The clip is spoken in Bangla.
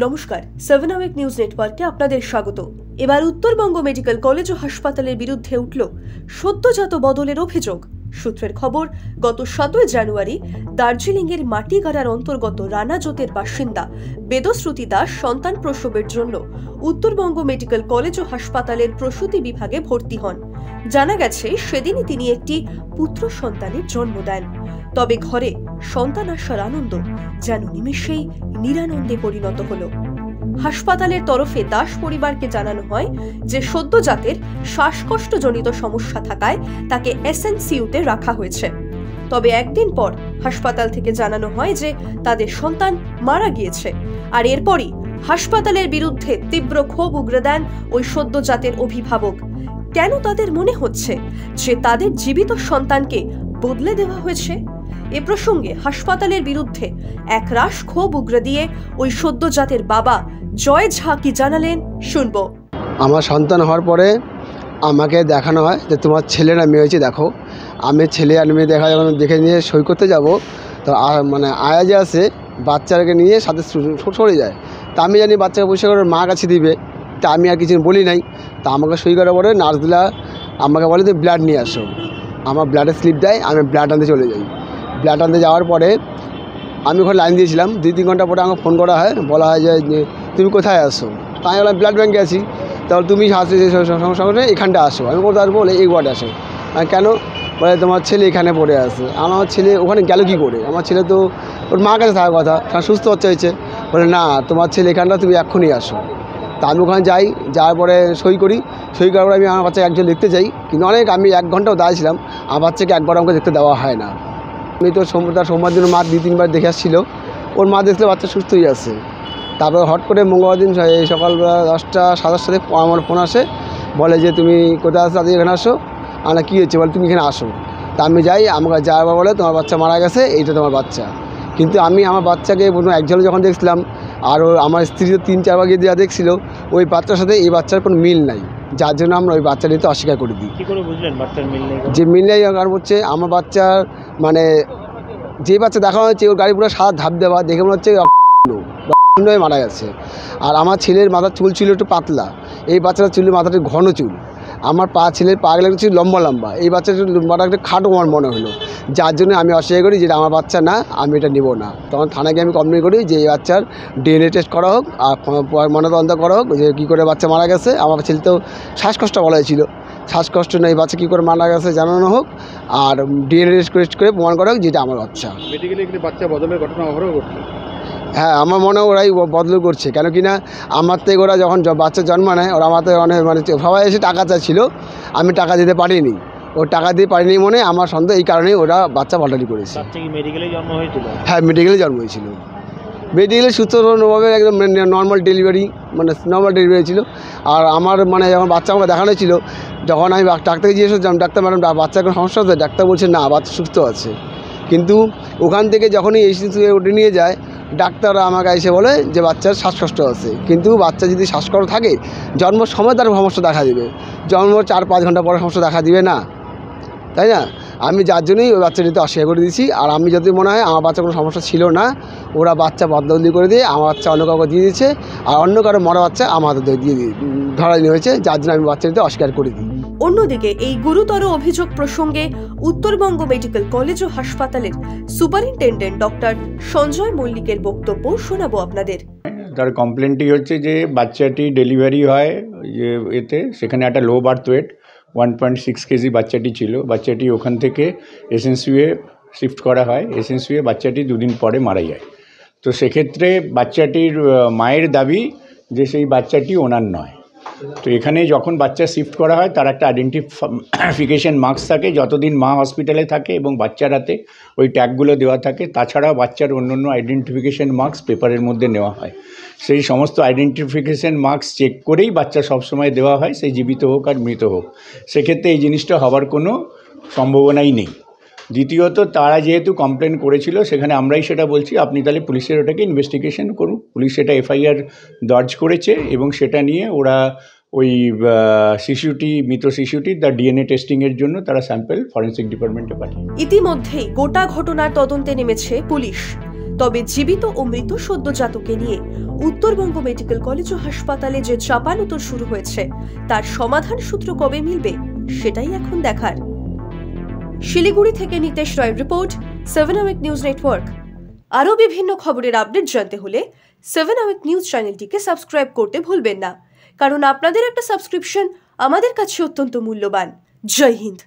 নমস্কার, 7 আওয়ার নিউজ নেটওয়ার্কে আপনাদের স্বাগত। এবার উত্তরবঙ্গ মেডিকেল কলেজ ও হাসপাতালের বিরুদ্ধে উঠল সদ্যজাত বদলের অভিযোগ। সূত্রের খবর, গত 7 জানুয়ারি দার্জিলিংয়ের মাটিগাড়ার অন্তর্গত রানাজোতের বাসিন্দা বেদশ্রুতি দাস সন্তান প্রসবের জন্য উত্তরবঙ্গ মেডিকেল কলেজ ও হাসপাতালের প্রসূতি বিভাগে ভর্তি হন। জানা গেছে, সেদিনই তিনি একটি পুত্র সন্তানের জন্ম দেন। তবে ঘরে সন্তান আসার আনন্দ যেন নিমেষেই নিরানন্দে পরিণত হলো। হাসপাতালের তরফে দাস পরিবারকে জানানো হয় যে সদ্যজাতের শ্বাসকষ্টজনিত সমস্যা থাকায় তাকে এসএনসিইউতে রাখা হয়েছে। তবে একদিন পর হাসপাতাল থেকে জানানো হয় যে তাদের সন্তান মারা গিয়েছে। আর এরপরই হাসপাতালের বিরুদ্ধে তীব্র ক্ষোভ উগরে দেন ওই সদ্যজাতের অভিভাবক। কেন তাদের মনে হচ্ছে যে তাদের জীবিত সন্তানকে বদলে দেওয়া হয়েছে? এ প্রসঙ্গে হাসপাতালের বিরুদ্ধে একরাশ ক্ষোভ উগরে দিয়ে ওই সদ্যজাতের বাবা জয় ঝা কি জানালেন, শুনবো। আমার সন্তান হওয়ার পরে আমাকে দেখানো হয় যে তোমার ছেলে না মেয়ে হয়েছে, দেখো। আমি ছেলে আর মেয়ে যখন দেখে নিয়ে সই করতে যাব, তো মানে আয়া যে আসে বাচ্চাকে নিয়ে সাথে সরে যায়। তা আমি জানি বাচ্চাকে পরিষ্কার করে মা কাছে দিবে, তা আমি আর কিছু বলি নাই। তা আমাকে সই করার পরে নার্সগুলা আমাকে বলে যে ব্লাড নিয়ে আসো। আমার ব্লাডের স্লিপ দেয়, আমি ব্লাড আনতে চলে যাই। ব্লাড আনতে যাওয়ার পরে আমি ওখানে লাইন দিয়েছিলাম। 2-3 ঘন্টা পরে আমাকে ফোন করা হয়, বলা হয় যে তুমি কোথায় আসো? তাই আমি বললাম ব্লাড ব্যাঙ্কে আছি। তাহলে তুমি সঙ্গে এখানটা আসো। আমি কোথায় আসবো? বলে এই ওয়ার্ডে আসো। কেন? বলে তোমার ছেলে এখানে পড়ে আছে। আমার ছেলে ওখানে গেল কী করে? আমার ছেলে তো ওর মার কাছে থাকার কথা, সুস্থ হচ্ছে হয়েছে। বলে না, তোমার ছেলে এখানটা, তুমি এক্ষুনি আসো। তা আমি ওখানে যাই, যাওয়ার পরে সই করি। সই করার পরে আমি আমার বাচ্চাকে একজন দেখতে চাই, কিন্তু আমি 1 ঘন্টাও দাঁড়িয়েছিলাম। আমার বাচ্চাকে একবার আমাকে দেখতে দেওয়া হয় না। আমি তো সোমবার দিন মা 2-3 বার দেখে আসছিল। ওর মা দেখলে বাচ্চা সুস্থই আছে। তারপরে হট করে মঙ্গলবার দিন সকালবেলা 10টা 7:30 আমার ফোন আসে, বলে যে তুমি কোথায় আসো, তাদের এখানে আসো। আমরা কী হচ্ছে? বলে তুমি এখানে আসো। তা আমি যাই, আমাকে যাওয়ার বলে তোমার বাচ্চা মারা গেছে, এইটা তোমার বাচ্চা। কিন্তু আমি আমার বাচ্চাকে প্রথম একজন যখন দেখছিলাম, আর আমার স্ত্রী তো 3-4 বার গিয়ে যা দেখছিল, ওই বাচ্চার সাথে এই বাচ্চার কোনো মিল নাই, যার জন্য আমরা ওই বাচ্চা নিতে অস্বীকার করে দিই। কী করে বুঝলেন বাচ্চার মিল নেই? যে মিল নেই কারণ হচ্ছে আমার বাচ্চার মানে যে বাচ্চা দেখানো হচ্ছে ওর গাড়ি পুরো সাদা ধাপ দেওয়া, দেখে মনে হচ্ছে মারা গেছে। আর আমার ছেলের মাথার চুল ছিল একটু পাতলা, এই বাচ্চাটার চুলের মাথাটা ঘন চুল। আমার ছেলের পা গেলে ছিল লম্বা লম্বা, এই বাচ্চাটা লম্বাটা একটা খাটো আমার মনে হলো, যার জন্য আমি অস্বীকার করি যেটা আমার বাচ্চা না, আমি এটা নেব না। তখন থানাকে আমি কমপ্লেন করি যে এই বাচ্চার ডিএনএ টেস্ট করা হোক আর ময়নাতদন্ত করা হোক, যে কী করে বাচ্চা মারা গেছে। আমার ছেলে তো শ্বাসকষ্ট বলা হয়েছিল, শ্বাসকষ্ট নেই, বাচ্চা কী করে মারা গেছে জানানো হোক, আর ডিএনএ টেস্ট করে প্রমাণ করা হোক যেটা আমার বাচ্চা। মেডিকেলে বাচ্চা বদলের ঘটনা অহরহ ঘটছে। হ্যাঁ, আমার মনে হয় ওরাই বদল করছে। কেন কি না, আমার থেকে ওরা যখন বাচ্চা জন্ম নেয়, ওরা আমার থেকে অনেক মানে সবাই এসে টাকা চাচ্ছিল, আমি টাকা দিতে পারিনি। ও টাকা দিয়ে পারিনি মনে আমার সন্দেহ, এই কারণেই ওরা বাচ্চা পাল্টারি করেছে। বাচ্চা কি মেডিকেলে জন্ম হয়েছিল? হ্যাঁ, মেডিকেলে জন্ম হয়েছিল। মেডিকেলের সূত্রভাবে একদম নর্মাল ডেলিভারি, মানে নর্মাল ডেলিভারি ছিল। আর আমার মানে যখন বাচ্চা আমাকে দেখানো ছিল, যখন আমি ডাক্তারকে জিজ্ঞেস করছিলাম, ডাক্তার ম্যাডাম বাচ্চার কোনো সমস্যা হচ্ছে? ডাক্তার বলছে না, বাচ্চা সুস্থ আছে। কিন্তু ওখান থেকে যখনই এসএনসিইউতে উঠে নিয়ে যায়, ডাক্তাররা আমাকে এসে বলে যে বাচ্চার শ্বাসকষ্ট আছে। কিন্তু বাচ্চা যদি শ্বাসকষ্ট থাকে, জন্মের সময় তার সমস্যা দেখা দেবে, জন্মের 4-5 ঘন্টা পরে সমস্যা দেখা দিবে না, তাই না? আমি যার জন্যই ওই বাচ্চা নিতে অস্বীকার করে দিয়েছি। আর আমি যদি মনে হয় আমার বাচ্চার কোনো সমস্যা ছিল না, ওরা বাচ্চা বদলি করে দিয়ে আমার বাচ্চা অন্য কাউকে দিয়ে দিয়েছে, আর অন্য কারো মরা বাচ্চা আমার হাতে দিয়ে ধরানি হয়েছে, যার জন্য আমি বাচ্চা নিতে অস্বীকার করে দিই। অন্যদিকে এই গুরুতর অভিযোগ প্রসঙ্গে উত্তরবঙ্গ মেডিকেল কলেজ ও হাসপাতালের সুপারিনটেন্ডেন্ট ডক্টর সঞ্জয় মল্লিকের বক্তব্য শোনাবো আপনাদের। তার কমপ্লেনটি হচ্ছে যে বাচ্চাটি ডেলিভারি হয় যে এতে, সেখানে একটা লো বার্থ ওয়েট 1.6 কেজি বাচ্চাটি ছিল। বাচ্চাটি ওখান থেকে এসএনসিইউতে শিফট করা হয়। এসএনসিইউতে বাচ্চাটি 2 দিন পরে মারা যায়। তো সেক্ষেত্রে বাচ্চাটির মায়ের দাবি যে সেই বাচ্চাটি ওনার নয়। তো এখানে যখন বাচ্চা শিফট করা হয়, তার একটা আইডেন্টিফিকেশন মার্কস থাকে, যতদিন মা হসপিটালে থাকে এবং বাচ্চার হাতে ওই ট্যাগগুলো দেওয়া থাকে। তাছাড়াও বাচ্চার অন্য আইডেন্টিফিকেশন মার্কস পেপারের মধ্যে নেওয়া হয়। সেই সমস্ত আইডেন্টিফিকেশন মার্কস চেক করেই বাচ্চা সবসময় দেওয়া হয়, সেই জীবিত হোক আর মৃত হোক। সেক্ষেত্রে এই জিনিসটা হওয়ার কোনো সম্ভাবনাই নেই। দ্বিতীয়ত, তারা যেহেতু কমপ্লেন করেছিল, সেখানে আমরাই সেটা বলছি, আপনি তাহলে পুলিশের ওটাকে ইনভেস্টিগেশন করুন। পুলিশ সেটা এফআইআর দর্জ করেছে এবং সেটা নিয়ে ওরা ওই মৃত শিশুটির তার ডিএনএ টেস্টিংয়ের জন্য তারা স্যাম্পল ফরেন্সিক ডিপার্টমেন্টে পাঠিয়ে। ইতিমধ্যেই গোটা ঘটনার তদন্তে নেমেছে পুলিশ। তবে জীবিত ও মৃত সদ্যজাতকে নিয়ে উত্তরবঙ্গ মেডিকেল কলেজ ও হাসপাতালে যে চাপানুতর শুরু হয়েছে তার সমাধান সূত্র কবে মিলবে সেটাই এখন দেখার। শিলিগুড়ি থেকে নিতেশ রায়ের রিপোর্ট, 7 আওয়ার নিউজ নেটওয়ার্ক। আরও বিভিন্ন খবরের আপডেট জানতে হলে 7 আওয়ার নিউজ চ্যানেলটিকে সাবস্ক্রাইব করতে ভুলবেন না, কারণ আপনাদের একটা সাবস্ক্রিপশন আমাদের কাছে অত্যন্ত মূল্যবান। জয় হিন্দ।